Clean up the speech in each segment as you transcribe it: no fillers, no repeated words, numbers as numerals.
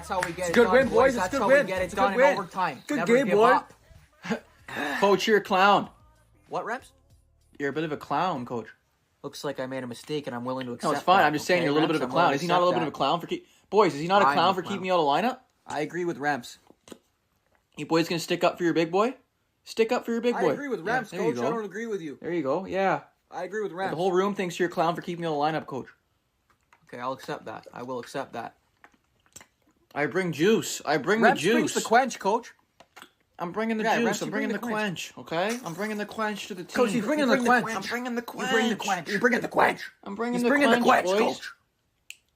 That's how we get it Good done, win, boys. That's It's good how win. we get it It's done good in win. overtime. Good Never game, give boy. up. Coach, you're a clown. What, Reps? You're a bit of a clown, Coach. Looks like I made a mistake, and I'm willing to accept No, it's fine. that, I'm just saying okay, you're a little bit Reps? of a I'm willing clown. to Is he not a little bit of a accept clown for Boys, is he not a I'm clown the for clown. keeping you out of lineup? I agree with Rems. You boys gonna stick up for your big boy? Stick up for your big boy. I agree with Rems, there you Coach. go. I don't agree with you. There you go. Yeah. I agree with Rems. The whole room thinks you're a clown for keeping you out of lineup, Coach. Okay, I'll accept that. I will accept that. I bring juice. I bring Rems the juice. brings the quench, Coach. I'm bringing the Yeah, juice. Rems, I'm you bringing bring the the quench. Okay? I'm bringing the quench to the team. Coach, he's bringing the quench. I'm bringing the quench. You bring the quench. You bring the quench. I'm bringing He's the bringing quench, the quench, boys. Coach.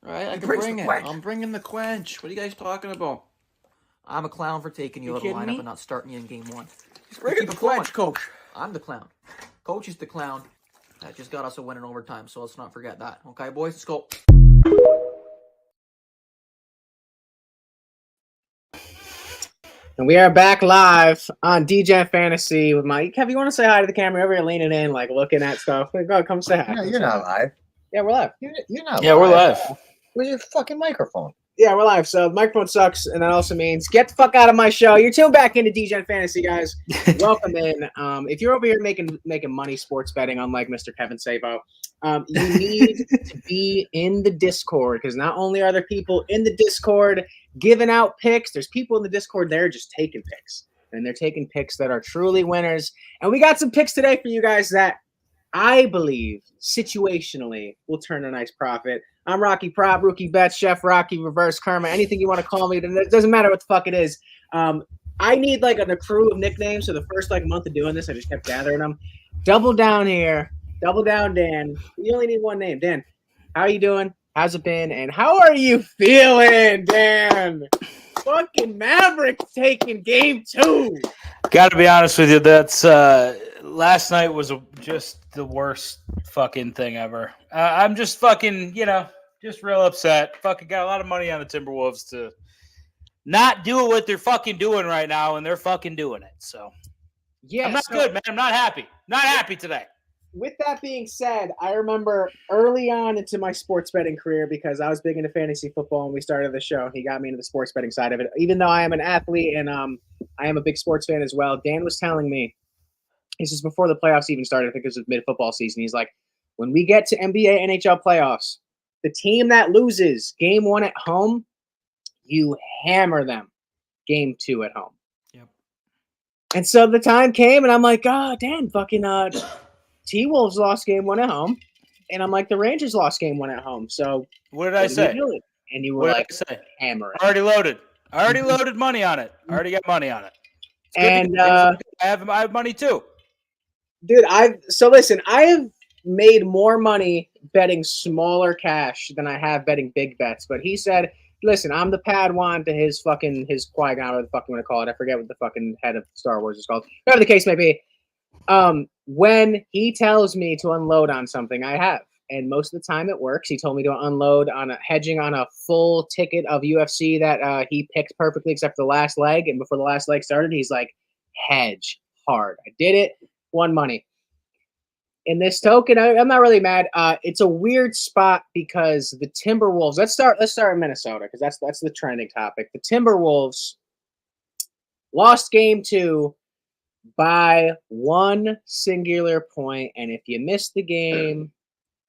Right? I He can brings bring the it. quench. I'm bringing the quench. What are you guys talking about? I'm a clown for taking you You out of the kidding lineup me? and not starting you in game one. He's bringing the Keep it going. quench, Coach. I'm the clown. Coach is the clown. That just got us a win in overtime, so let's not forget that. Okay, boys, let's go. And we are back live on Degen Fantasy with my Kev. You want to say hi to the camera? Over here leaning in, like looking at stuff. Like, go, come say hi. No, Come you're say not hi. live. Yeah, we're live. You're not Yeah, live. we're live. Where's your fucking microphone? Yeah, we're live. So the microphone sucks, and that also means get the fuck out of my show. You're tuned back into Degen Fantasy, guys. Welcome in. If you're over here making money sports betting, unlike Mr. Kevin Sabo, you need to be in the Discord, because not only are there people in the Discord giving out picks, there's people in the Discord there just taking picks, and they're taking picks that are truly winners. And we got some picks today for you guys that I believe situationally will turn a nice profit. I'm Rocky Prop, Rookie Bets, Chef Rocky, Reverse Karma, anything you want to call me. It doesn't matter what the fuck it is. I need like a crew of nicknames. So the first like month of doing this, I just kept gathering them. Double down here. Double down, Dan. You only need one name. Dan, how you doing? How's it been? And how are you feeling, Dan? Fucking Mavericks taking game 2. Got to be honest with you, that's last night was just the worst fucking thing ever. I'm just fucking, just real upset. Fucking got a lot of money on the Timberwolves to not do what they're fucking doing right now, and they're fucking doing it. So yeah, I'm not good, man. I'm not happy. Not happy today. With that being said, I remember early on into my sports betting career, because I was big into fantasy football and we started the show. He got me into the sports betting side of it. Even though I am an athlete and I am a big sports fan as well, Dan was telling me, this is before the playoffs even started, I think it was mid-football season. He's like, when we get to NBA, NHL playoffs, the team that loses game 1 at home, you hammer them game 2 at home. Yep. And so the time came and I'm like, oh, Dan, fucking T-Wolves lost game 1 at home, and I'm like, the Rangers lost game 1 at home. So What did I say? And you were What like, did I say? hammer it. Already loaded. Already loaded money on it. Already got money on it. It's good And to I have money too. dude, I have made more money betting smaller cash than I have betting big bets. But he said, listen, I'm the Padawan to his Qui-Gon, or the fuck you want to call it. I forget what the fucking head of Star Wars is called. Whatever the case may be. When he tells me to unload on something, I have. And most of the time it works. He told me to unload on hedging on a full ticket of UFC that he picked perfectly except for the last leg. And before the last leg started, he's like, hedge hard. I did it, won money. In this token, I'm not really mad. It's a weird spot because the Timberwolves. Let's start in Minnesota, because that's the trending topic. The Timberwolves lost game 2 by 1 singular point, and if you missed the game,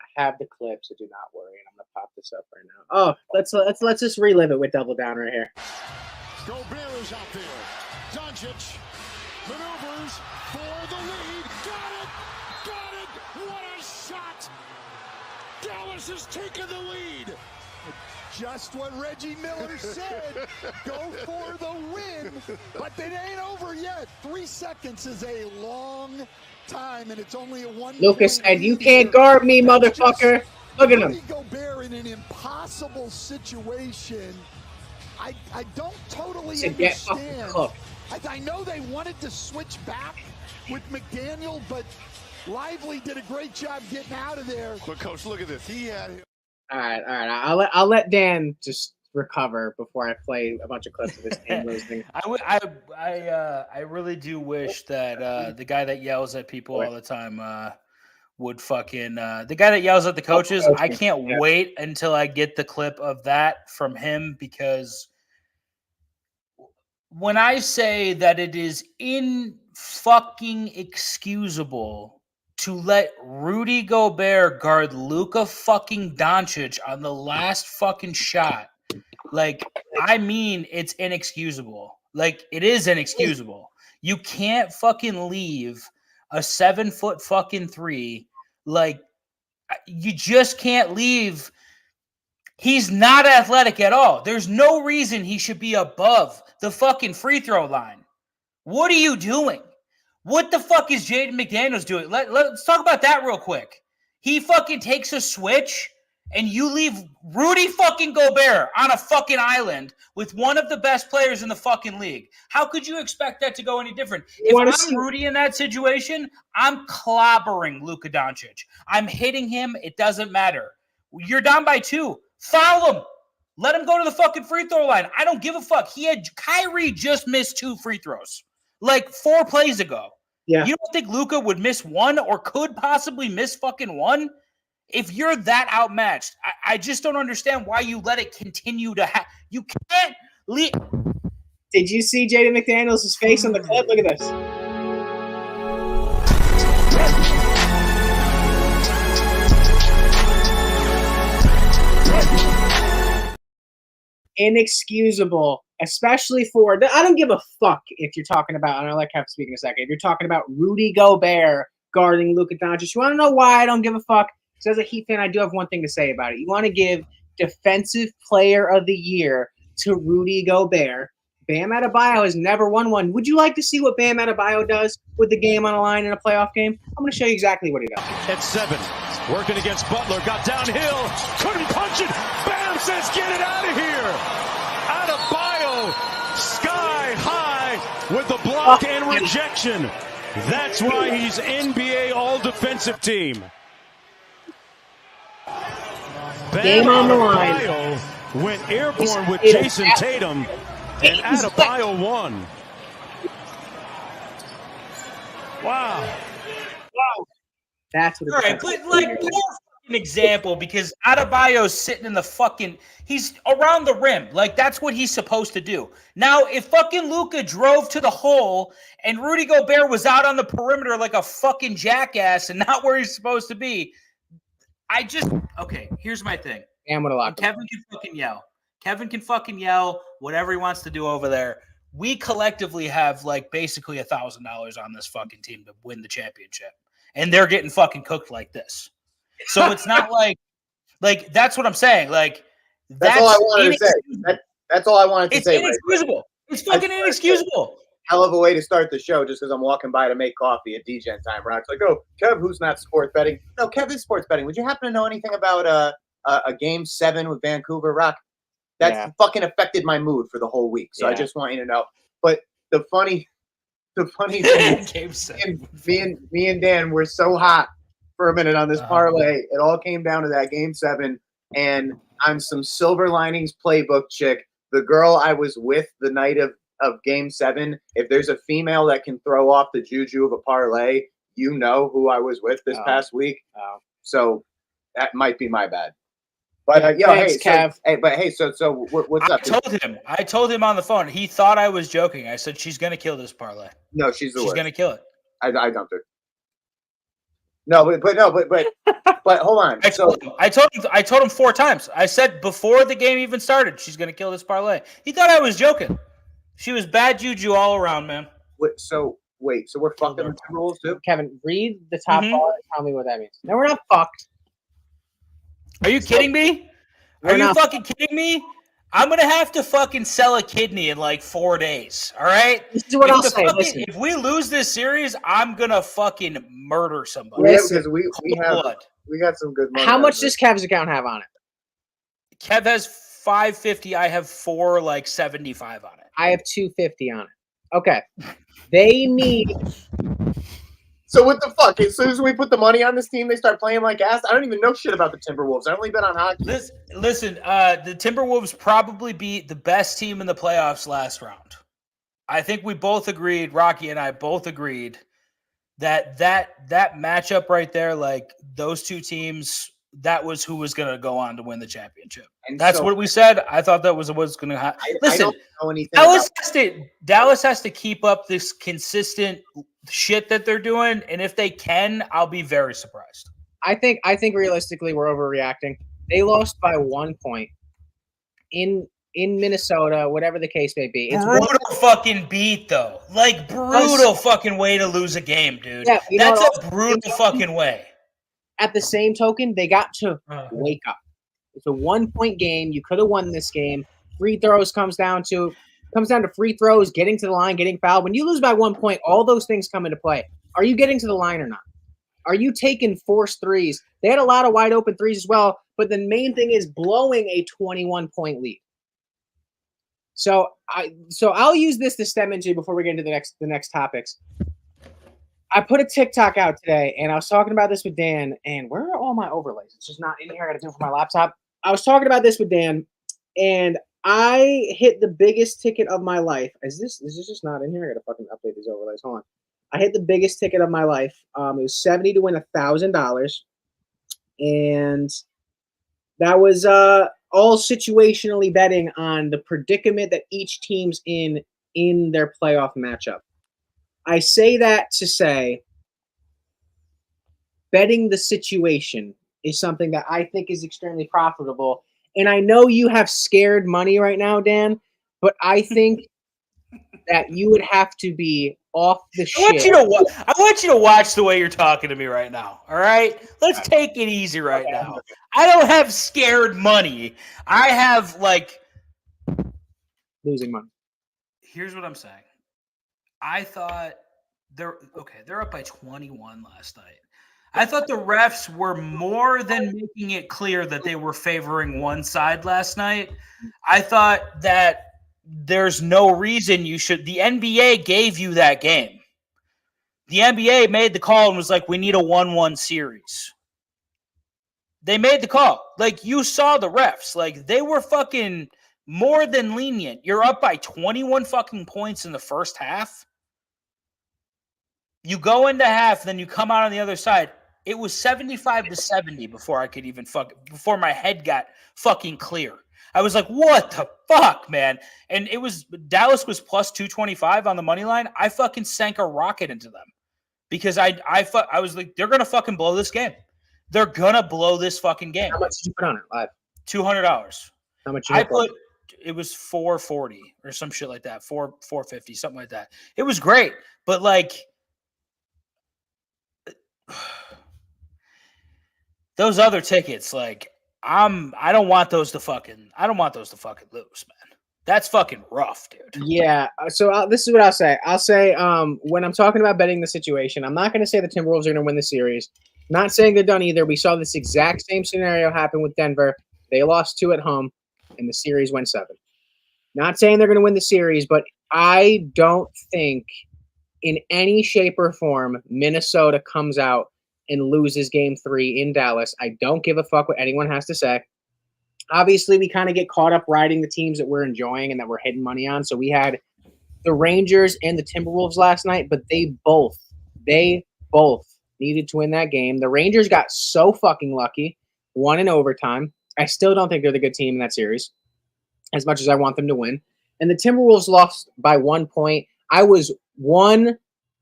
I have the clip, so do not worry. And I'm gonna pop this up right now. Oh, let's just relive it with Double Down right here. Gobert is out there. Doncic maneuvers for the lead. Got it! Got it! What a shot! Dallas has taken the lead. Just what Reggie Miller said. Go for the win. But it ain't over yet. 3 seconds is a long time, and it's only a 1 Lucas said, "You can't guard me, motherfucker." Look at him. Gobert in an impossible situation. I don't totally Get fucking understand. cooked. I know they wanted to switch back with McDaniel, but Lively did a great job getting out of there. But Coach, look at this. He had him. All right. I'll let Dan just recover before I play a bunch of clips of this team losing. I really do wish that the guy that yells at people all the time would fucking the guy that yells at the coaches. I can't wait until I get the clip of that from him, because when I say that it is fucking excusable to let Rudy Gobert guard Luka fucking Doncic on the last fucking shot, like, I mean, it's inexcusable. Like, it is inexcusable. You can't fucking leave a 7-foot fucking three. Like, you just can't leave. He's not athletic at all. There's no reason he should be above the fucking free throw line. What are you doing? What the fuck is Jaden McDaniels doing? Let's talk about that real quick. He fucking takes a switch and you leave Rudy fucking Gobert on a fucking island with one of the best players in the fucking league. How could you expect that to go any different? If I'm Rudy in that situation, I'm clobbering Luka Doncic. I'm hitting him. It doesn't matter. You're down by 2. Foul him. Let him go to the fucking free throw line. I don't give a fuck. Kyrie just missed 2 free throws like 4 plays ago. Yeah. You don't think Luka would miss 1 or could possibly miss fucking 1? If you're that outmatched, I just don't understand why you let it continue to happen. You can't leave. Did you see Jaden McDaniels' face on the clip? Look at this. Inexcusable, especially for I don't give a fuck if you're talking about, and I'll let Kev speak in a second. If you're talking about Rudy Gobert guarding Luka Doncic, you want to know why I don't give a fuck? Because as a Heat fan, I do have one thing to say about it. You want to give Defensive Player of the Year to Rudy Gobert. Bam Adebayo has never won one. Would you like to see what Bam Adebayo does with the game on the line in a playoff game? I'm going to show you exactly what he does. At 7, working against Butler, got downhill, couldn't punch it. Bam says, get it out of here. Adebayo, sky high with the block and rejection. That's why he's NBA All-Defensive Team. Game on the line. Adebayo went airborne with Jason Tatum, and Adebayo won. Wow. That's what All right, but like, an example, because Adebayo's sitting in the fucking, he's around the rim. Like, that's what he's supposed to do. Now, if fucking Luka drove to the hole and Rudy Gobert was out on the perimeter like a fucking jackass and not where he's supposed to be, okay, here's my thing. Damn, what a lot. Kevin can fucking yell. Kevin can fucking yell whatever he wants to do over there. We collectively have like basically $1,000 on this fucking team to win the championship. And they're getting fucking cooked like this. So it's not like that's what I'm saying. Like, That's all I wanted to say. That's all I wanted to say. It's inexcusable. It's fucking inexcusable. Hell of a way to start the show just because I'm walking by to make coffee at Degen time. Rock's like, oh, Kev, who's not sports betting? No, Kev is sports betting. Would you happen to know anything about a Game 7 with Vancouver? Rock? That's fucking affected my mood for the whole week. So I just want you to know. But the funny thing is, me and Dan were so hot for a minute on this parlay. It all came down to that Game 7, and I'm some Silver Linings Playbook chick. The girl I was with the night of Game 7, if there's a female that can throw off the juju of a parlay, you know who I was with this past week. So that might be my bad. But thanks, Kev. So what's up? I told him on the phone. He thought I was joking. I said she's gonna kill this parlay. No, she's gonna kill it. I dumped her. No, but hold on. I told him 4 times. I said before the game even started, she's gonna kill this parlay. He thought I was joking. She was bad juju all around, man. So we're fucking the Timberwolves too? Kevin, read the top part and tell me what that means. No, we're not fucked. Are you kidding me? Are you fucking kidding me? I'm going to have to fucking sell a kidney in like 4 days, all right? This is what I'll say. Listen. If we lose this series, I'm going to fucking murder somebody. Yeah, because we got some good money. How much does Kev's account have on it? Kev has 550. I have 475 on it. I have 250 on it. Okay. They need... So what the fuck? As soon as we put the money on this team, they start playing like ass. I don't even know shit about the Timberwolves. I've only been on hockey. Listen, the Timberwolves probably beat the best team in the playoffs last round. I think we both agreed, Rocky and I both agreed that matchup right there, like those two teams that was who was going to go on to win the championship. And That's so what we said. I thought that was what's going to happen. I Listen, don't know anything about Dallas has to keep up this consistent shit that they're doing, and if they can, I'll be very surprised. I think realistically we're overreacting. They lost by 1 point in Minnesota, whatever the case may be. It's Brutal fucking beat, though. Like, brutal fucking way to lose a game, dude. Yeah, you know That's what a brutal fucking way. At the same token, they got to wake up. It's a 1 point game. You could have won this game. Free throws comes down to free throws, getting to the line, getting fouled. When you lose by 1 point, all those things come into play. Are you getting to the line or not? Are you taking forced threes? They had a lot of wide open threes as well, but the main thing is blowing a 21-point lead. So I'll use this to stem into before we get into the next topics. I put a TikTok out today, and I was talking about this with Dan. And where are all my overlays? It's just not in here. I got to do it for my laptop. I was talking about this with Dan, and I hit the biggest ticket of my life. Is this just not in here? I got to fucking update these overlays. Hold on. I hit the biggest ticket of my life. It was $70 to win $1,000, and that was all situationally betting on the predicament that each team's in their playoff matchup. I say that to say betting the situation is something that I think is extremely profitable. And I know you have scared money right now, Dan, but I think that you would have to be off the shit. I want you to watch the way you're talking to me right now. All right? Let's take it easy right now. I don't have scared money. I have losing money. Here's what I'm saying. I thought they're up by 21 last night. I thought the refs were more than making it clear that they were favoring one side last night. I thought that there's no reason you should. The NBA gave you that game. The NBA made the call and was like, we need a 1-1 series. They made the call. Like, you saw the refs. Like, they were fucking more than lenient. You're up by 21 fucking points in the first half. You go into half, then you come out on the other side. It was 75-70 before I could even before my head got fucking clear. I was like, what the fuck, man? And Dallas was plus 225 on the money line. I fucking sank a rocket into them because I was like, they're going to fucking blow this game. They're going to blow this fucking game. How much did you put on it live? $200. How much it was $440 or some shit like that. $450, something like that. It was great. But like, those other tickets, like, I don't want those to fucking lose, man. That's fucking rough, dude. Yeah. So this is what I'll say. I'll say when I'm talking about betting the situation, I'm not going to say the Timberwolves are going to win the series. Not saying they're done either. We saw this exact same scenario happen with Denver. They lost 2 at home, and the series went 7. Not saying they're going to win the series, but I don't think in any shape or form Minnesota comes out and loses game 3 in Dallas. I don't give a fuck what anyone has to say. Obviously, we kind of get caught up riding the teams that we're enjoying and that we're hitting money on. So we had the Rangers and the Timberwolves last night, but they both needed to win that game. The Rangers got so fucking lucky, won in overtime. I still don't think they're the good team in that series, as much as I want them to win. And the Timberwolves lost by 1 point. I was one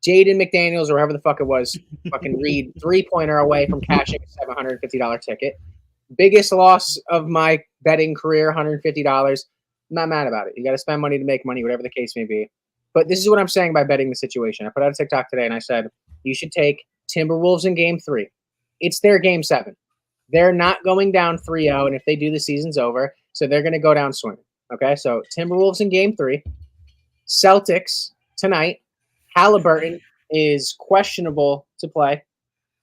Jaden McDaniels, or whoever the fuck it was, fucking Reed, 3-pointer away from cashing a $750 ticket. Biggest loss of my betting career, $150. I'm not mad about it. You got to spend money to make money, whatever the case may be. But this is what I'm saying by betting the situation. I put out a TikTok today and I said, you should take Timberwolves in game 3. It's their game 7. They're not going down 3-0, and if they do, the season's over. So they're going to go down swinging. Okay, so Timberwolves in game 3. Celtics tonight. Halliburton is questionable to play.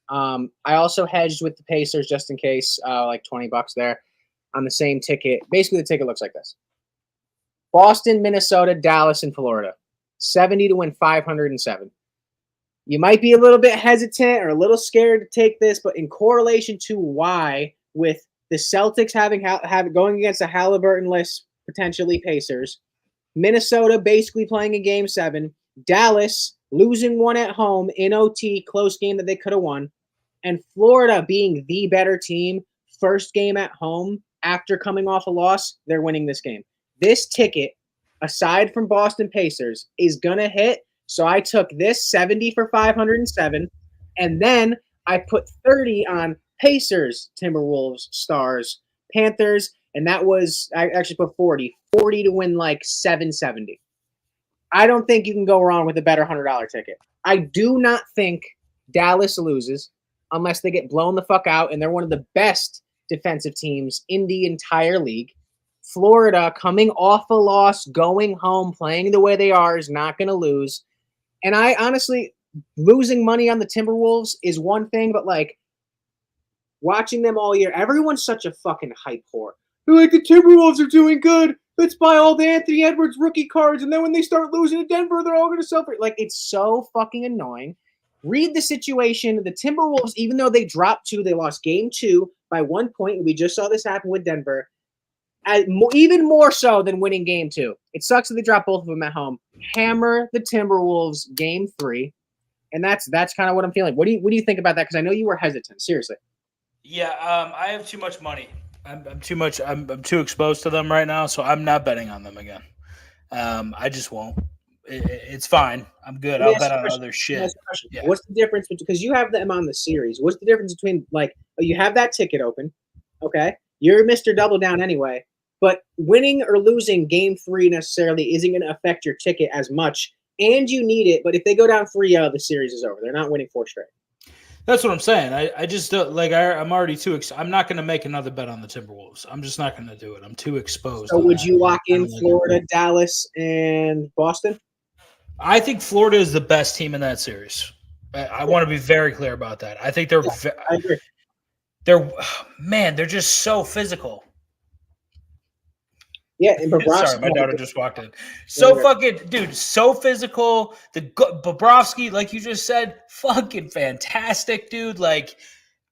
I also hedged with the Pacers just in case, like $20 there on the same ticket. Basically, the ticket looks like this. Boston, Minnesota, Dallas, and Florida. 70 to win 507. You might be a little bit hesitant or a little scared to take this, but in correlation to why, with the Celtics having going against a Halliburton-less, potentially Pacers, Minnesota basically playing a game 7, Dallas losing 1 at home in OT, close game that they could have won, and Florida being the better team first game at home after coming off a loss, they're winning this game. This ticket, aside from Boston Pacers, is going to hit. So I took this 70 for 507, and then I put 30 on Pacers, Timberwolves, Stars, Panthers, and that was, I actually put 40 to win like 770. I don't think you can go wrong with a better $100 ticket. I do not think Dallas loses unless they get blown the fuck out, and they're one of the best defensive teams in the entire league. Florida, coming off a loss, going home, playing the way they are, is not going to lose. And I honestly, losing money on the Timberwolves is one thing, but like watching them all year, everyone's such a fucking hype whore. They're like, the Timberwolves are doing good. Let's buy all the Anthony Edwards rookie cards, and then when they start losing to Denver, they're all going to celebrate. Like, it's so fucking annoying. Read the situation. The Timberwolves, even though they dropped 2, they lost game 2 by 1 point, and we just saw this happen with Denver. Even more so than winning game 2. It sucks that they dropped both of them at home. Hammer the Timberwolves game 3, and that's kind of what I'm feeling. What do you think about that? Because I know you were hesitant. Seriously. Yeah, I have too much money. I'm too exposed to them right now, so I'm not betting on them again. I just won't. It's fine. I'm good. I'll bet on other shit. Yeah. What's the difference because you have them on the series? What's the difference between you have that ticket open, okay? You're Mr. Double Down anyway, but winning or losing game 3 necessarily isn't going to affect your ticket as much, and you need it. But if they go down 3-0, the series is over. They're not winning 4 straight. That's what I'm saying. I just don't, I'm already too. I'm not going to make another bet on the Timberwolves. I'm just not going to do it. I'm too exposed. So would you lock in Florida, Dallas, and Boston? I think Florida is the best team in that series. I want to be very clear about that. I think they're. I agree. They're just so physical. Yeah, and Bobrovsky. Sorry, my daughter just walked in. So so physical. The Bobrovsky, like you just said, fucking fantastic, dude. Like,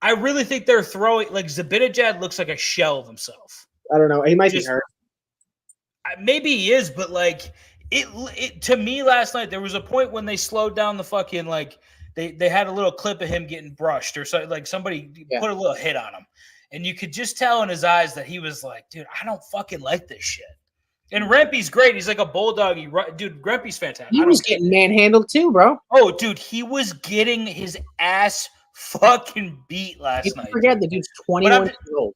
I really think they're throwing. Like, Zibanejad looks like a shell of himself. I don't know. He might be hurt. Maybe he is, but like it to me last night, there was a point when they slowed down the fucking they had a little clip of him getting brushed or so, like somebody put a little hit on him. And you could just tell in his eyes that he was like, dude, I don't fucking like this shit. And Rempe's great. He's like a bulldog. Dude, Rempe's fantastic. He was getting manhandled too, bro. Oh, dude, he was getting his ass fucking beat last night. Forget the dude's 21 years old.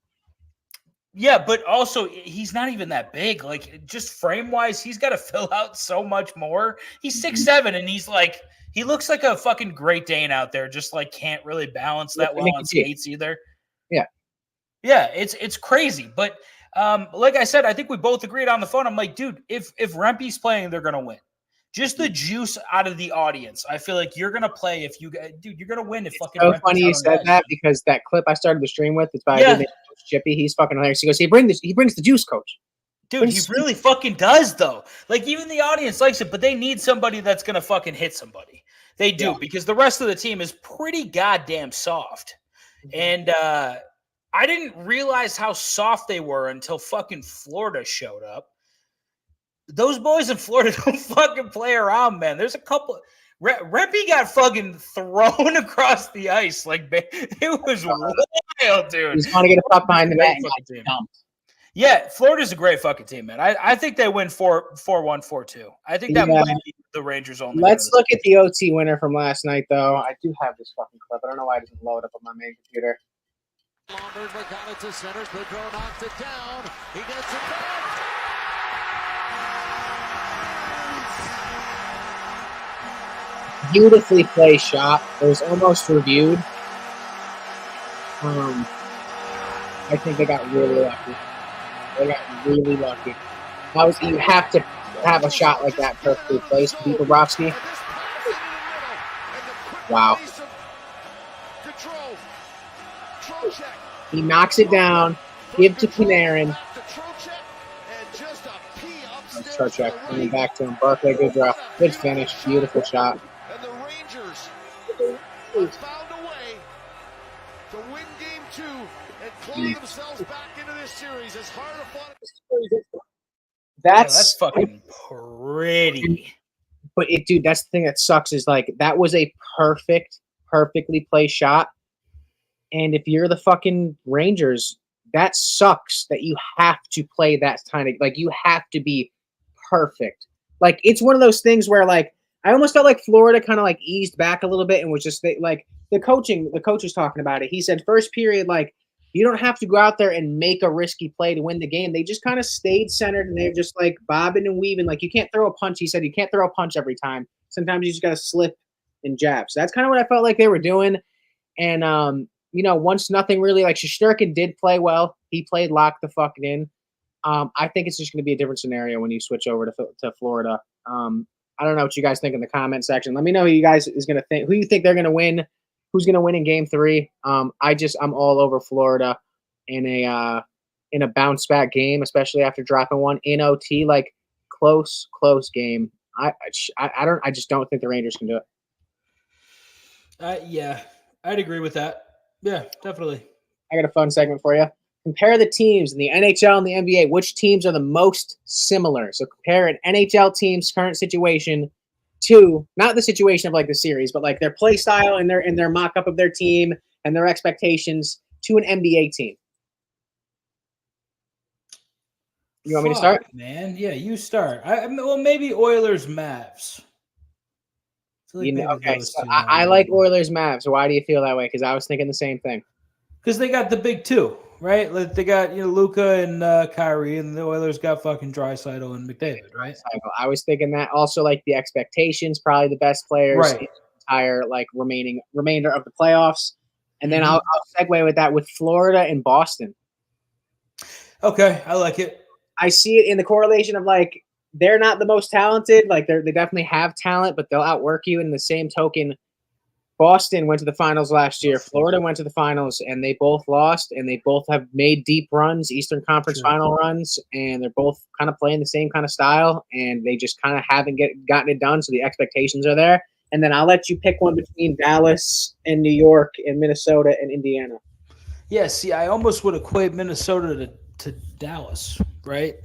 Yeah, but also he's not even that big. Like, just frame-wise, he's got to fill out so much more. He's 6'7", and he's like, he looks like a fucking Great Dane out there, just like can't really balance that well on skates either. Yeah. Yeah, it's crazy. But like I said, I think we both agreed on the phone. I'm like, dude, if Rempe's playing, they're gonna win. Just the juice out of the audience. I feel like you're gonna play if you dude, you're gonna win if fucking. So funny you said that because that clip I started the stream with, it's by Coach Chippy. He's fucking hilarious. He goes, he brings the juice, coach. Dude, he really fucking does though. Like, even the audience likes it, but they need somebody that's gonna fucking hit somebody. They do, because the rest of the team is pretty goddamn soft. And I didn't realize how soft they were until fucking Florida showed up. Those boys in Florida don't fucking play around, man. There's a couple. Rempe got fucking thrown across the ice. Like, it was wild, dude. He's going to get a puck behind the net. Yeah, Florida's a great fucking team, man. I think they win 4-1, 4-2. I think that might be the Rangers only. Let's look at the OT winner from last night, though. I do have this fucking clip. I don't know why it doesn't load up on my main computer. Lombard got it to center. Goodrow knocked it down. He gets it back. Beautifully placed shot. It was almost reviewed. I think they got really lucky. You have to have a shot like that perfectly placed to beat Bobrovsky. Wow. He knocks it down. Give to Panarin. Trocheck coming back to him. Barclay, good draw. Good finish. Beautiful shot. And the Rangers have found a way to win game 2 and claw themselves back into this series as hard a fought. That's fucking pretty. But dude, that's the thing that sucks is like that was a perfectly placed shot. And if you're the fucking Rangers, that sucks that you have to play that kind of like you have to be perfect. Like it's one of those things where like I almost felt like Florida kind of like eased back a little bit and was just like the coach was talking about it. He said first period, like you don't have to go out there and make a risky play to win the game. They just kind of stayed centered and they're just like bobbing and weaving. Like you can't throw a punch. He said you can't throw a punch every time. Sometimes you just got to slip and jab. So that's kind of what I felt like they were doing. And, once nothing really, like Shesterkin did play well. He played lock the fuck in. I think it's just going to be a different scenario when you switch over to Florida. I don't know what you guys think in the comment section. Let me know who you guys is going to think. Who you think they're going to win? Who's going to win in Game 3? I'm all over Florida in a bounce back game, especially after dropping one in OT. Like close game. I just don't think the Rangers can do it. Yeah, I'd agree with that. Yeah, definitely. I got a fun segment for you. Compare the teams in the NHL and the NBA. Which teams are the most similar? So compare an NHL team's current situation to not the situation of like the series, but like their play style and their mock-up of their team and their expectations to an NBA team. You want me to start? Man, yeah, you start. Well, maybe Oilers Mavs. Okay, so I like Oilers Mavs. Why do you feel that way? Because I was thinking the same thing. Because they got the big two, right? Like they got Luka and Kyrie, and the Oilers got fucking Draisaitl and McDavid, right? I was thinking that. Also, like the expectations, probably the best players in the entire like remainder of the playoffs. And then I'll segue with that with Florida and Boston. Okay, I like it. I see it in the correlation of like they're not the most talented. Like they definitely have talent, but they'll outwork you. In the same token, Boston went to the finals last year. Florida went to the finals, and they both lost. And they both have made deep runs, Eastern Conference final runs, and they're both kind of playing the same kind of style. And they just kind of haven't gotten it done. So the expectations are there. And then I'll let you pick one between Dallas and New York and Minnesota and Indiana. Yeah, see, I almost would equate Minnesota to Dallas, right?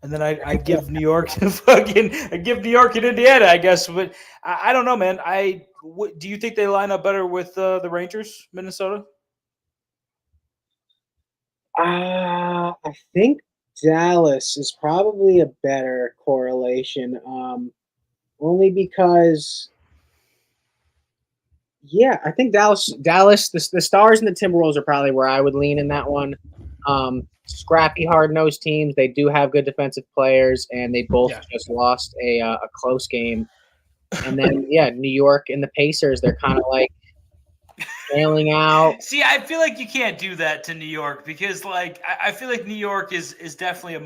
And then I give New York I give New York and Indiana, I guess. But I don't know, man. Do you think they line up better with the Rangers, Minnesota? I think Dallas is probably a better correlation. Only because, yeah, I think Dallas, the Stars and the Timberwolves are probably where I would lean in that one. Scrappy, hard-nosed teams. They do have good defensive players, and they both just lost a close game. And then, New York and the Pacers, they're kind of like bailing out. See, I feel like you can't do that to New York because, like, I feel like New York is definitely a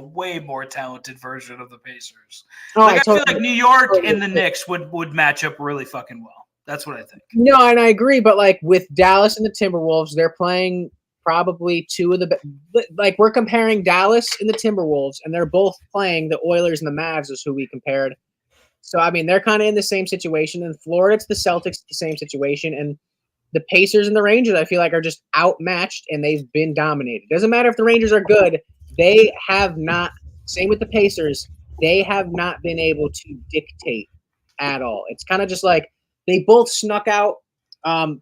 way more talented version of the Pacers. Oh, I feel like New York and the Knicks would match up really fucking well. That's what I think. No, and I agree, but like with Dallas and the Timberwolves, they're playing probably two of the like we're comparing Dallas and the Timberwolves, and they're both playing the Oilers and the Mavs is who we compared. So I mean, they're kind of in the same situation. In Florida, it's the Celtics, the same situation, and the Pacers and the Rangers, I feel like, are just outmatched, and they've been dominated. Doesn't matter if the Rangers are good; they have not. Same with the Pacers; they have not been able to dictate at all. It's kind of just like they both snuck out.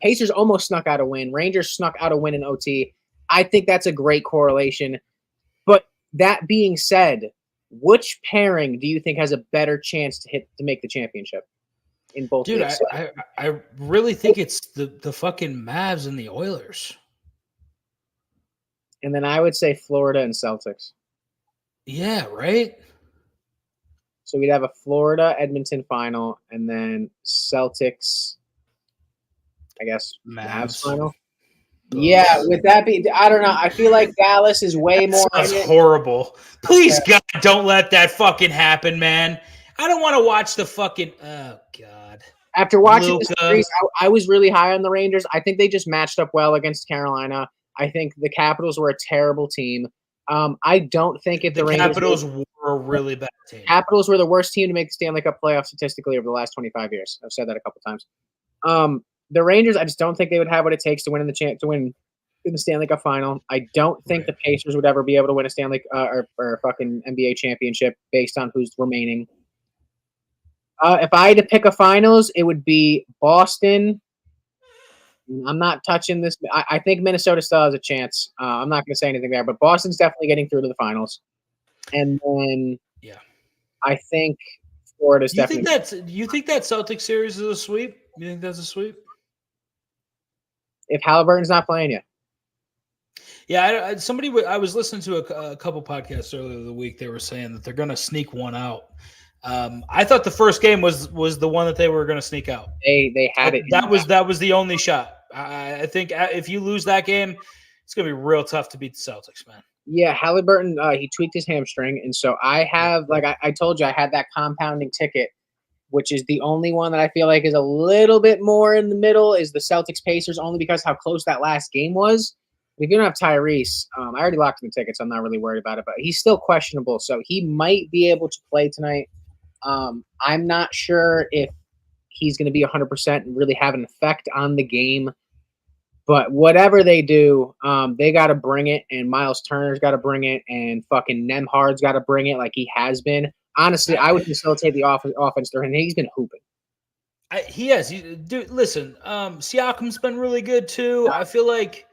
Pacers almost snuck out a win. Rangers snuck out a win in OT. I think that's a great correlation. But that being said, which pairing do you think has a better chance to make the championship in both? Dude, I really think it's the fucking Mavs and the Oilers. And then I would say Florida and Celtics. Yeah, right? So we'd have a Florida-Edmonton final, and then Celtics, I guess, Mavs final. Yeah, with that be, I don't know. I feel like Dallas is way more. That's horrible. Please, God, don't let that fucking happen, man. I don't want to watch the fucking. Oh God. After watching the series, I was really high on the Rangers. I think they just matched up well against Carolina. I think the Capitals were a terrible team. I don't think if the Rangers Capitals were a really bad team. Capitals were the worst team to make the Stanley Cup playoffs statistically over the last 25 years. I've said that a couple times. The Rangers, I just don't think they would have what it takes to win in the Stanley Cup final. I don't think the Pacers would ever be able to win a Stanley or a fucking NBA championship based on who's remaining. If I had to pick a finals, it would be Boston I'm not touching this. I think Minnesota still has a chance. I'm not going to say anything there, but Boston's definitely getting through to the finals. And then, Yeah. I think Florida's Do you definitely. think that Celtics series is a sweep? You think that's a sweep? If Halliburton's not playing you, Yeah, I was listening to a couple podcasts earlier the week. They were saying that they're going to sneak one out. I thought the first game was the one that they were going to sneak out. they had it. That was the only shot. I think if you lose that game, it's going to be real tough to beat the Celtics, man. Yeah, Halliburton, he tweaked his hamstring, and so I have, like I told you, I had that compounding ticket, which is the only one that I feel like is a little bit more in the middle, is the Celtics Pacers, only because how close that last game was. If you don't have Tyrese, I already locked in the ticket, so I'm not really worried about it, but he's still questionable, so he might be able to play tonight. I'm not sure if he's going to be 100% and really have an effect on the game. But whatever they do, they got to bring it, and Miles Turner's got to bring it, and fucking Nemhard's got to bring it like he has been. Honestly, I would facilitate the offense through him. He's been hooping. He has. Dude, listen, Siakam's been really good too. I feel like,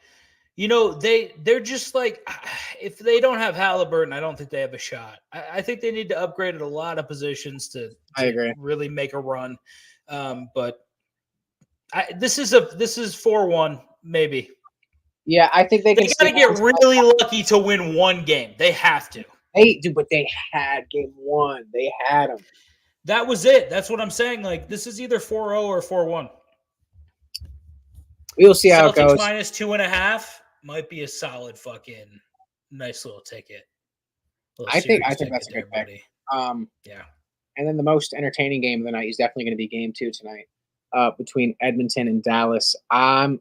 they're just like, if they don't have Halliburton, I don't think they have a shot. I think they need to upgrade at a lot of positions to I agree. really make a run. But this is 4-1. Maybe. Yeah, I think they can. They got to get really lucky to win one game. They have to. But they had game one. They had them. That was it. That's what I'm saying. Like, this is either 4-0 or 4-1. We'll see how it goes. Celtics -2.5 might be a solid fucking nice little ticket. I think that's a good pick. Yeah. And then the most entertaining game of the night is definitely going to be game 2 tonight. Between Edmonton and Dallas. I'm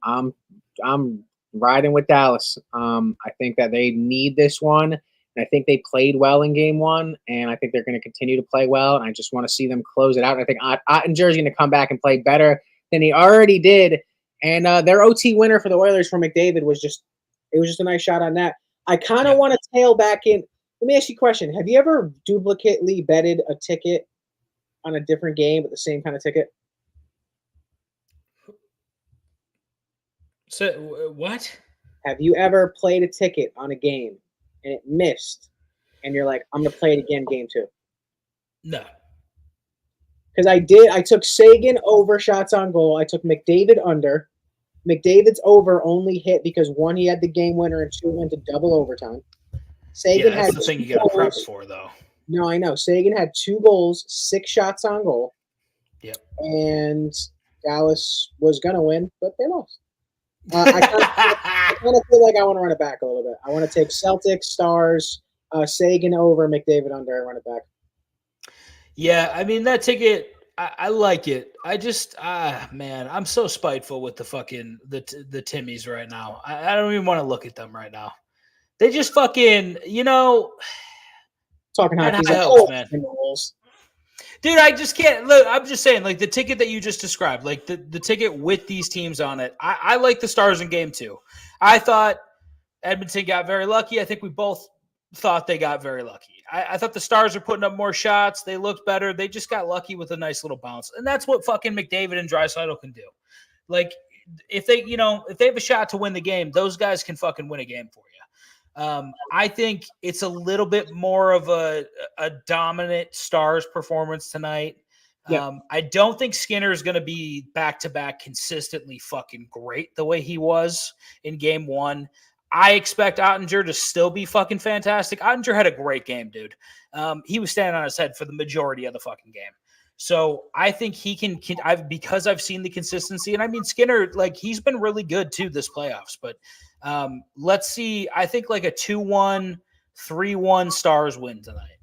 riding with Dallas. I think that they need this one. And I think they played well in game 1, and I think they're going to continue to play well. And I just want to see them close it out. And I think Ottinger is going to come back and play better than he already did. And their OT winner for the Oilers for McDavid was just a nice shot on that. I kind of want to tail back in. Let me ask you a question. Have you ever duplicately betted a ticket on a different game with the same kind of ticket? So what? Have you ever played a ticket on a game and it missed, and you're like, I'm going to play it again game 2? No. Because I did. I took Sagan over shots on goal. I took McDavid under. McDavid's over only hit because 1, he had the game winner, and 2, went to double overtime. Sagan that's had the thing you got to prep for, though. No, I know. Sagan had 2 goals, 6 shots on goal. Yep. And Dallas was going to win, but they lost. I kind of feel like I want to run it back a little bit. I want to take Celtics, Stars, Sagan over, McDavid under, and run it back. Yeah, I mean, that ticket, I like it. I just, man, I'm so spiteful with the fucking, the Timmies right now. I don't even want to look at them right now. They just fucking, Talking hockey, man. Dude, I just can't. Look, I'm just saying, like, the ticket that you just described, like the ticket with these teams on it, I like the Stars in game 2. I thought Edmonton got very lucky. I think we both thought they got very lucky. I thought the Stars are putting up more shots. They looked better. They just got lucky with a nice little bounce. And that's what fucking McDavid and Draisaitl can do. Like, if they have a shot to win the game, those guys can fucking win a game for you. I think it's a little bit more of a dominant Stars performance tonight. Yeah. I don't think Skinner is going to be back-to-back consistently fucking great the way he was in game 1. I expect Ottinger to still be fucking fantastic. Ottinger had a great game, dude. He was standing on his head for the majority of the fucking game. So I think he can because I've seen the consistency. And I mean, Skinner, like, he's been really good too this playoffs. But let's see. I think like a 2-1, 3-1 Stars win tonight.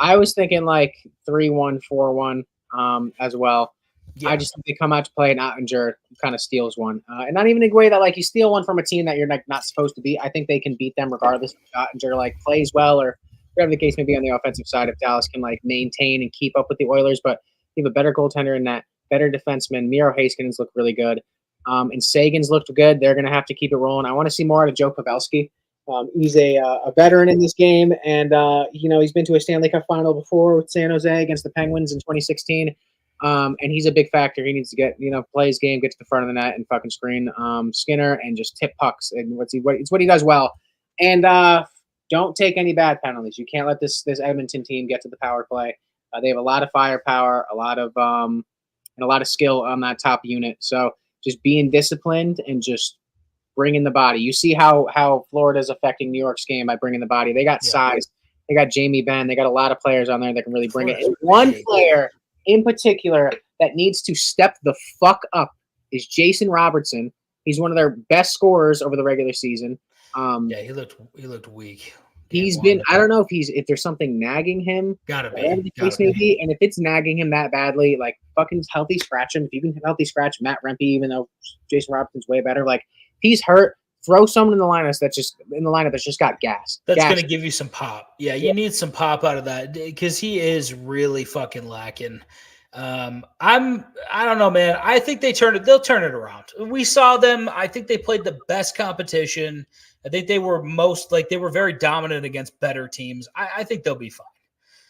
I was thinking like 3-1, 4-1 as well. Yeah. I just think they come out to play, and Ottinger kind of steals one. And not even in a way that, like, you steal one from a team that you're like not supposed to beat. I think they can beat them regardless if Ottinger like plays well or whatever the case may be on the offensive side. If Dallas can like maintain and keep up with the Oilers, but you have a better goaltender in that, better defenseman. Miro Heiskanen looked really good. And Sagan's looked good. They're going to have to keep it rolling. I want to see more out of Joe Pavelski. He's a veteran in this game, and he's been to a Stanley Cup final before with San Jose against the Penguins in 2016. And he's a big factor. He needs to get, play his game, get to the front of the net, and fucking screen Skinner and just tip pucks. And it's what he does well. And don't take any bad penalties. You can't let this Edmonton team get to the power play. They have a lot of firepower, a lot of skill on that top unit. So just being disciplined and just bringing the body. You see how Florida's affecting New York's game by bringing the body. They got size. They got Jamie Benn. They got a lot of players on there that can really bring it. And one player in particular that needs to step the fuck up is Jason Robertson. He's one of their best scorers over the regular season. He looked weak. He's been. I don't know if there's something nagging him. Gotta be. Whatever the case may be, and if it's nagging him that badly, like fucking healthy scratch him. If you can healthy scratch Matt Rempe, even though Jason Robertson's way better, like if he's hurt, throw someone in the lineup that's just got gas. That's going to give you some pop. Yeah, you need some pop out of that because he is really fucking lacking. I don't know, man. I think they'll turn it around. We saw them. I think they played the best competition. I think they were they were very dominant against better teams. I think they'll be fine.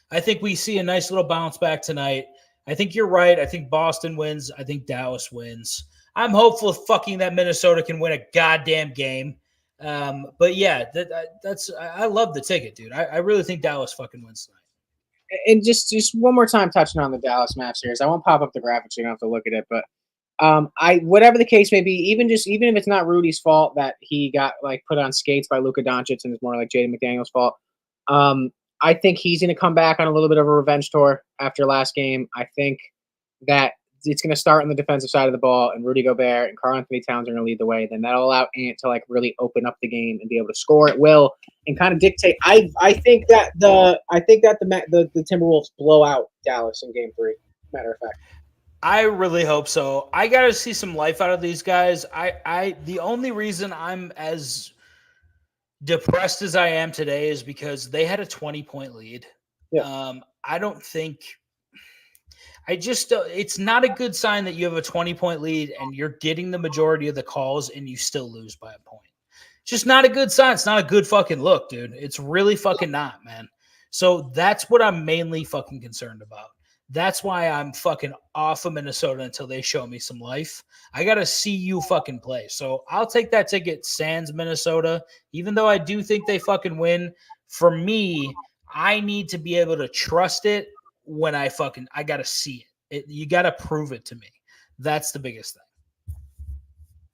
I think we see a nice little bounce back tonight. I think you're right. I think Boston wins. I think Dallas wins. I'm hopeful fucking that Minnesota can win a goddamn game. But yeah, I love the ticket, dude. I really think Dallas fucking wins tonight. And just one more time touching on the Dallas match series. I won't pop up the graphics, so you don't have to look at it. But whatever the case may be, even if it's not Rudy's fault that he got put on skates by Luka Doncic and it's more like Jaden McDaniel's fault. I think he's going to come back on a little bit of a revenge tour after last game. I think that it's going to start on the defensive side of the ball, and Rudy Gobert and Karl-Anthony Towns are going to lead the way. Then that'll allow Ant to really open up the game and be able to score at will and kind of dictate. I think that the Timberwolves blow out Dallas in Game 3. Matter of fact, I really hope so. I got to see some life out of these guys. The only reason I'm as depressed as I am today is because they had a 20-point lead. Yeah. I don't think. It's not a good sign that you have a 20-point lead and you're getting the majority of the calls and you still lose by a point. It's just not a good sign. It's not a good fucking look, dude. It's really fucking not, man. So that's what I'm mainly fucking concerned about. That's why I'm fucking off of Minnesota until they show me some life. I got to see you fucking play. So I'll take that ticket sans Minnesota, even though I do think they fucking win. For me, I need to be able to trust it. When I got to see it. You got to prove it to me. That's the biggest thing.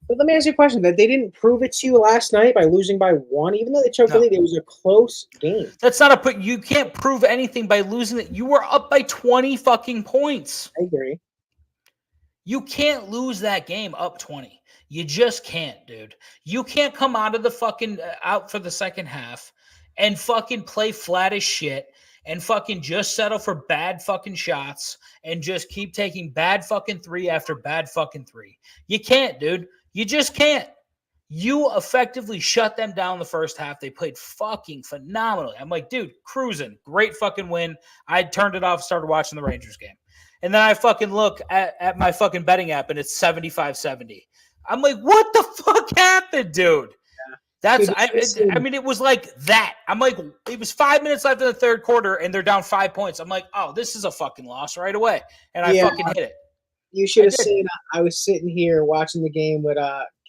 But let me ask you a question. That they didn't prove it to you last night by losing by 1, even though they choked the lead. It was a close game. That's not you can't prove anything by losing it. You were up by 20 fucking points. I agree. You can't lose that game up 20. You just can't, dude. You can't come out of the fucking out for the second half and fucking play flat as shit and fucking just settle for bad fucking shots and just keep taking bad fucking 3 after bad fucking 3. You can't, dude. You just can't. You effectively shut them down the first half. They played fucking phenomenally. I'm like, dude, cruising. Great fucking win. I turned it off, started watching the Rangers game. And then I fucking look at my fucking betting app and it's 75-70. I'm like, what the fuck happened, dude? It was like that. I'm like, it was 5 minutes left in the third quarter, and they're down 5 points. I'm like, oh, this is a fucking loss right away. And I fucking hit it. You should have seen, I was sitting here watching the game with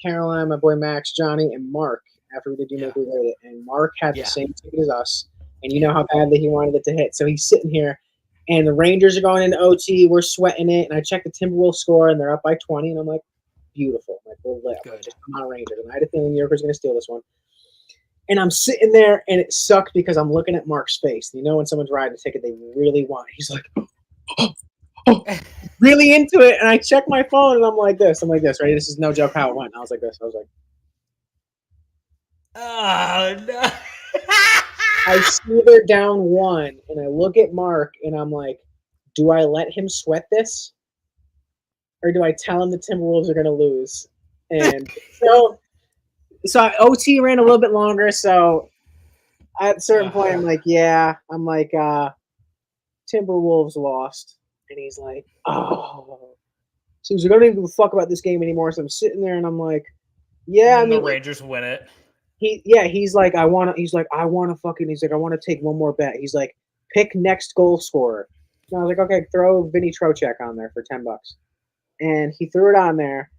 Caroline, my boy Max, Johnny, and Mark after we did You Make Me Rate It. And Mark had the same ticket as us, and you know how badly he wanted it to hit. So he's sitting here, and the Rangers are going into OT. We're sweating it, and I check the Timberwolves score, and they're up by 20, and I'm like, beautiful. Like, we're lit. Just come on, Rangers. And I had a feeling New Yorkers going to steal this one. And I'm sitting there, and it sucked because I'm looking at Mark's face. You know when someone's riding a ticket they really want. He's like, really into it. And I check my phone, and I'm like this, right? This is no joke how it went. And I was like this. I was like, oh, no. I see they're down 1, and I look at Mark, and I'm like, do I let him sweat this? Or do I tell him the Timberwolves are going to lose? And so OT ran a little bit longer. So at a certain point, I'm like, Timberwolves lost. And he's like, oh. So he's like, I don't even give a fuck about this game anymore. So I'm sitting there and I'm like, the Rangers win it. He's like, I want to take one more bet. He's like, pick next goal scorer. And I was like, okay, throw Vinny Trocheck on there for $10. And he threw it on there.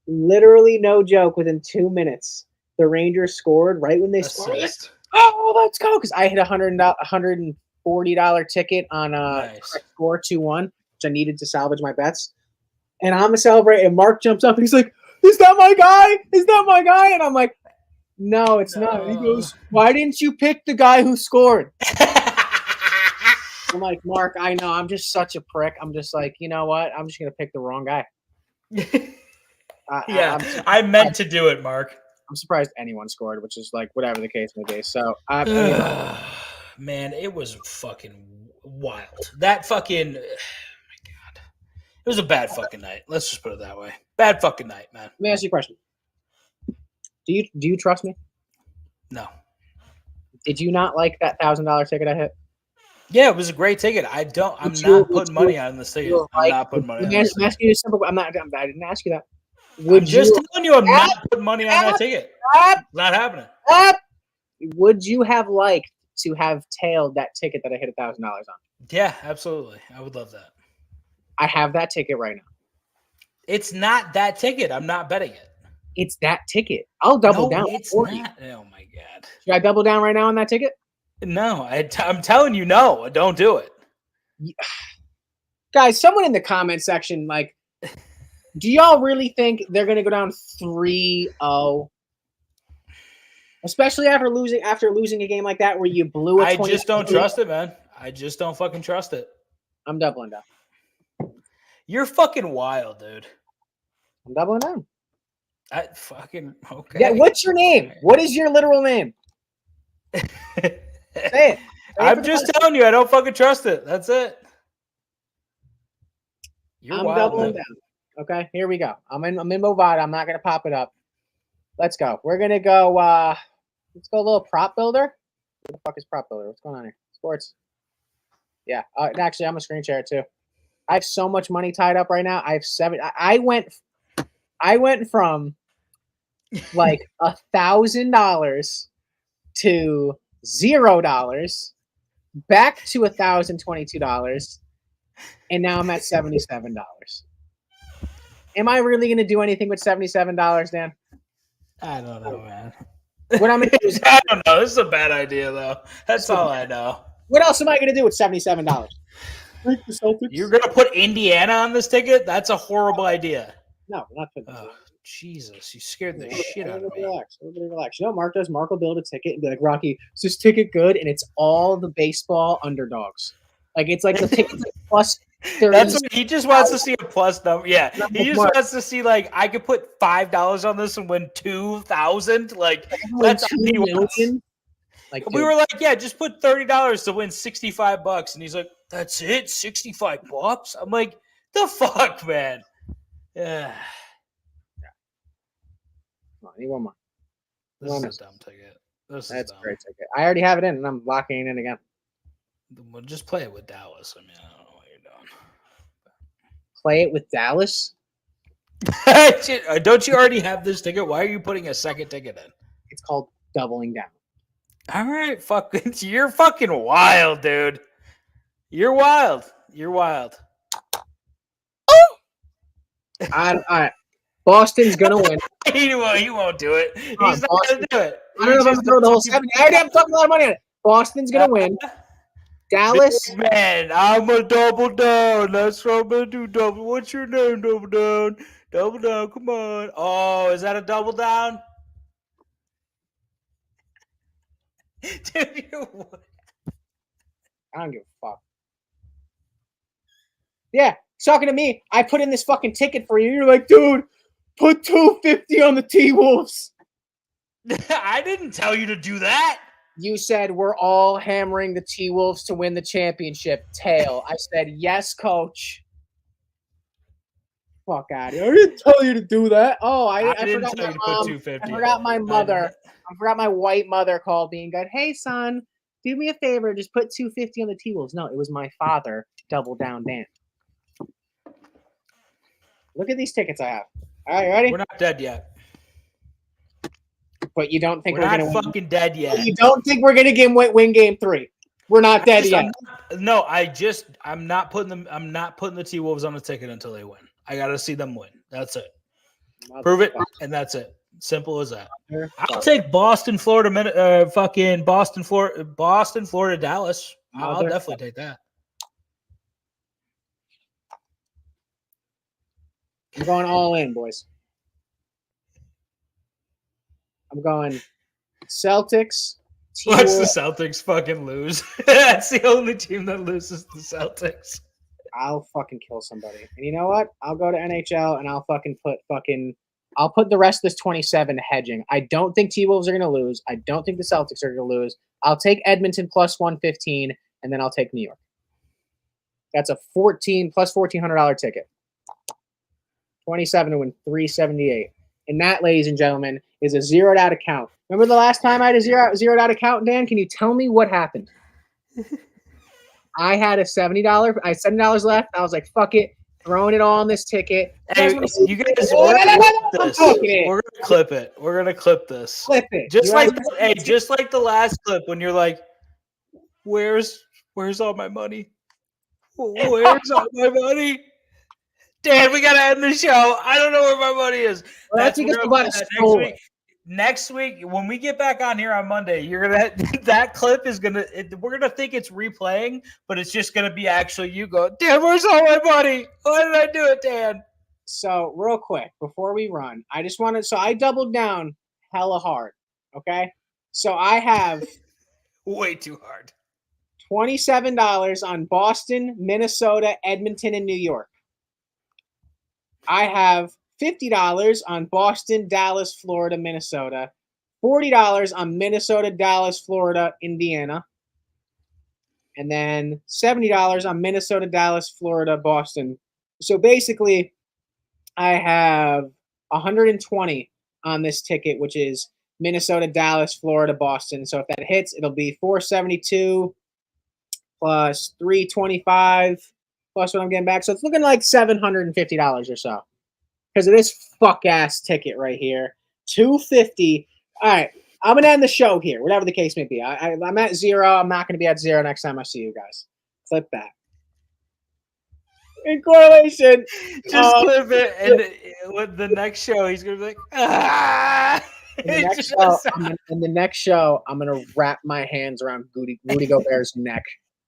Literally, no joke, within 2 minutes, the Rangers scored right when they scored. Assist. Oh, let's go! Because I hit $140 ticket on Nice. score 2-1, which I needed to salvage my bets. And I'm celebrating. And Mark jumps up and he's like, "Is that my guy? Is that my guy?" And I'm like, "No, it's not." And he goes, "Why didn't you pick the guy who scored?" I'm like, "Mark, I know. I'm just such a prick. I'm just like, you know what? I'm just gonna pick the wrong guy." Yeah, I meant to do it, Mark. I'm surprised anyone scored, which is like whatever the case may be. So, Man, it was fucking wild. That fucking, oh my God, it was a bad fucking night. Let's just put it that way. Bad fucking night, man. let me ask you a question. Do you trust me? No. Did you not like that $1,000 ticket I hit? Yeah, it was a great ticket. I'm not putting money on this ticket. I'm not putting money on this. I'm asking you a simple. I didn't ask you that. I'm just telling you, I'm not putting money on that ticket. It's not happening. Would you have liked to have tailed that ticket that I hit $1,000 on? Yeah, absolutely. I would love that. I have that ticket right now. It's not that ticket. I'm not betting it. It's that ticket. I'll double down. It's for not. you. Oh my God. Should I double down right now on that ticket? No, I'm telling you, no. Don't do it. Guys, someone in the comment section, like, do y'all really think they're going to go down 3-0? Especially after losing a game like that where you blew it. I just don't trust it, man. I just don't fucking trust it. I'm doubling down. You're fucking wild, dude. I'm doubling down. I fucking okay. Yeah, what's your name? What is your literal name? Say it. I'm just telling you, I don't fucking trust it. That's it. You're I'm wild, doubling man. down. Okay, here we go. I'm in Movada. I'm not gonna pop it up. Let's go. We're gonna go. Let's go a little prop builder. What the fuck is prop builder? What's going on here? Sports. Yeah. Actually, I'm a screen share too. I have so much money tied up right now. I have 7. I went from like $1,000 to $0, back to $1,022, and now I'm at $77. Am I really going to do anything with $77, Dan? I don't know, man. What I'm going to do is I don't know. This is a bad idea, though. That's all I know. what else am I going to do with $77? You're gonna put Indiana on this ticket? That's a horrible idea. No, we're not putting Oh, Jesus, you scared the shit out of Everybody me. relax. Everybody relax. You know what Mark does? Mark will build a ticket and be like, Rocky, is this ticket good? And it's all the baseball underdogs. Like, it's like the ticket's like plus 30. That's what he just wants to see a plus number. Yeah, he just Mark. wants to see like I could put $5 on this and win 2,000. Like that's $2 all he wants. million. Like, We dude, were like, yeah, just put $30 to win $65, and he's like, that's it, $65. I'm like, the fuck, man. Yeah, come on, I need one more. this One is a dumb ticket. This That's is a dumb. great ticket. I already have it in, and I'm locking it in again. Well, just play it with Dallas. I mean, I don't know what you're Play it with Dallas. doing. Don't you already have this ticket? Why are you putting a second ticket in? It's called doubling down. All right, fucking, you're fucking wild, dude. You're wild. You're wild. All right. Boston's gonna win. He won't do it. He's on, not Boston. gonna do it. I don't know if I'm gonna throw the whole 70. I already have talking a lot of money on it. Boston's gonna win. Dallas. Big man, I'm a double down. That's what I'm gonna do. Double. What's your name? Double down. Double down. Come on. Oh, is that a double down? Dude, I don't give a fuck. Yeah, he's talking to me. I put in this fucking ticket for you. You're like, dude, put $250 on the T-Wolves. I didn't tell you to do that. You said we're all hammering the T-Wolves to win the championship. Tail. I said, yes, coach. Fuck out of here. I didn't tell you to do that. Oh, I didn't forgot tell my you to put mom. 250. I forgot my mother. I forgot my white mother called me and go, hey, son, do me a favor. Just put $250 on the T-Wolves. No, it was my father. Double down, Dan. Look at these tickets I have. All right, ready? We're not dead yet. But you don't think We're we're not going to win? fucking dead yet. You don't think we're going to win game 3? We're not dead yet. I'm not putting the T-Wolves on the ticket until they win. I got to see them win. That's it. Prove it, and that's it. Simple as that. I'll take Boston, Florida, Florida, Dallas. I'll definitely take that. I'm going all in, boys. I'm going Celtics. Watch the Celtics fucking lose. That's the only team that loses, the Celtics. I'll fucking kill somebody. And you know what? I'll go to NHL and I'll I'll put the rest of this 27 hedging. I don't think T-Wolves are going to lose. I don't think the Celtics are going to lose. I'll take Edmonton plus 115, and then I'll take New York. That's a plus $1,400 ticket. 27 to win 378. And that, ladies and gentlemen, is a zeroed out account. Remember the last time I had a zeroed out account, Dan? Can you tell me what happened? I had $70. I had $70 left. I was like, fuck it. Throwing it all on this ticket. Hey, you guys, we're gonna clip it. We're gonna clip this. Clip it. Just like the last clip when you're like, "Where's all my money? Where's all my money?" Dan, we gotta end the show. I don't know where my money is. Well, that's because next week. Next week, when we get back on here on Monday, you're gonna that clip is gonna. We're gonna think it's replaying, but it's just gonna be actually you go, Dan, where's all my money? Why did I do it, Dan? So real quick before we run, I just wanted. So I doubled down hella hard. Okay, so I have way too hard. $27 on Boston, Minnesota, Edmonton, and New York. I have $50 on Boston, Dallas, Florida, Minnesota. $40 on Minnesota, Dallas, Florida, Indiana. And then $70 on Minnesota, Dallas, Florida, Boston. So basically, I have 120 on this ticket, which is Minnesota, Dallas, Florida, Boston. So if that hits, it'll be 472 plus 325 plus what I'm getting back. So it's looking like $750 or so. Because of this fuck-ass ticket right here. $250. All right, I'm going to end the show here, whatever the case may be. I'm at 0. I'm not going to be at 0 next time I see you guys. Clip that. In correlation. Just clip it, and with the next show, he's going to be like, ah! In the next show, I'm going to wrap my hands around Rudy Gobert's neck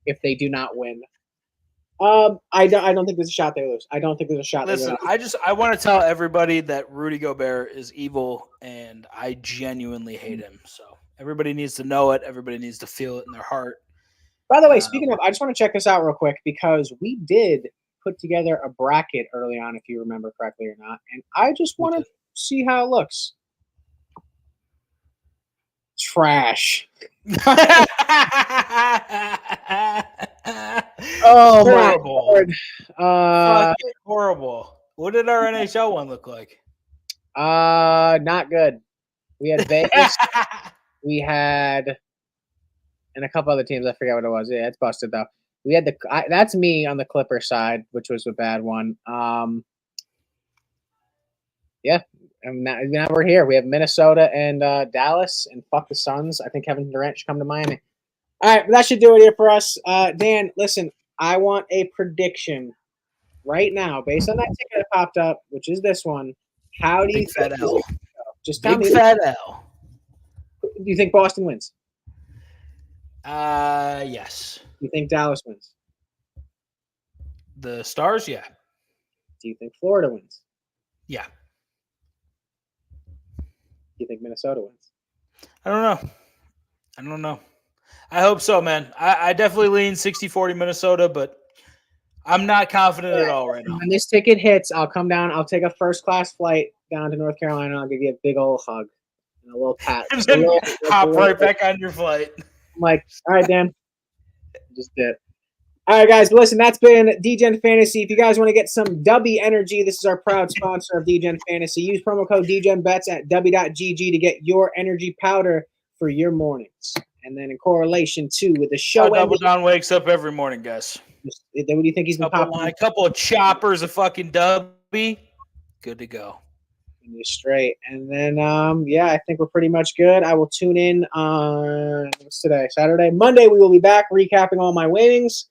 if they do not win. I don't think there's a shot they lose. I don't think there's a shot. Listen, I want to tell everybody that Rudy Gobert is evil, and I genuinely hate him. So everybody needs to know it. Everybody needs to feel it in their heart. By the way, speaking of, I just want to check this out real quick because we did put together a bracket early on, if you remember correctly or not, and I just want to see how it looks. Trash. Oh horrible. My Lord. Horrible. What did our NHL one look like? Not good. We had Vegas. We had and a couple other teams. I forget what it was. Yeah, it's busted though. We had that's me on the Clipper side, which was a bad one. Yeah. And now we're here. We have Minnesota and Dallas, and fuck the Suns. I think Kevin Durant should come to Miami. All right, that should do it here for us. Dan, listen, I want a prediction right now based on that ticket that popped up, which is this one. How do you think? L. Just tell me. Big fat L. Do you think Boston wins? Yes. Do you think Dallas wins? The Stars, yeah. Do you think Florida wins? Yeah. Do you think Minnesota wins? I don't know. I hope so, man. I definitely lean 60-40 Minnesota, but I'm not confident at all right now. When this ticket hits, I'll come down. I'll take a first-class flight down to North Carolina. I'll give you a big old hug and a little pat. And then hop right back on your flight. I'm like, all right, Dan. Just did. All right, guys. Listen, that's been Degen Fantasy. If you guys want to get some W energy, this is our proud sponsor of Degen Fantasy. Use promo code DGenBets at w.gg to get your energy powder for your mornings. And then in correlation, too, with the show. Double Down wakes up every morning, guys. What do you think he's been popping? A couple of choppers of fucking W. Good to go. you straight. And then, yeah, I think we're pretty much good. I will tune in on, what's today? Saturday. Monday, we will be back recapping all my winnings.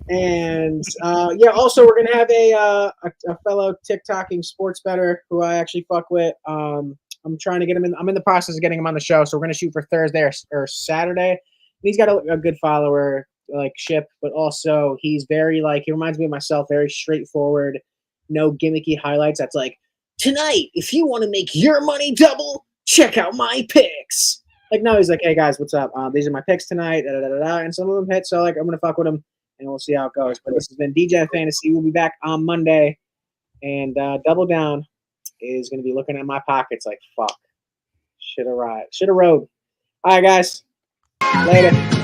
And, yeah, also, we're going to have a fellow TikToking sports bettor who I actually fuck with. I'm trying to get him in. I'm in the process of getting him on the show. So we're going to shoot for Thursday or Saturday. And he's got a good follower, like Ship, but also he's very, like, he reminds me of myself, very straightforward, no gimmicky highlights. That's like, tonight, if you want to make your money double, check out my picks. Like, no, he's like, hey, guys, what's up? These are my picks tonight. Da, da, da, da, da. And some of them hit. So, like, I'm going to fuck with them, and we'll see how it goes. But this has been Degen Fantasy. We'll be back on Monday. And Double Down is going to be looking at my pockets like, fuck. Should have rode. All right, guys. Later.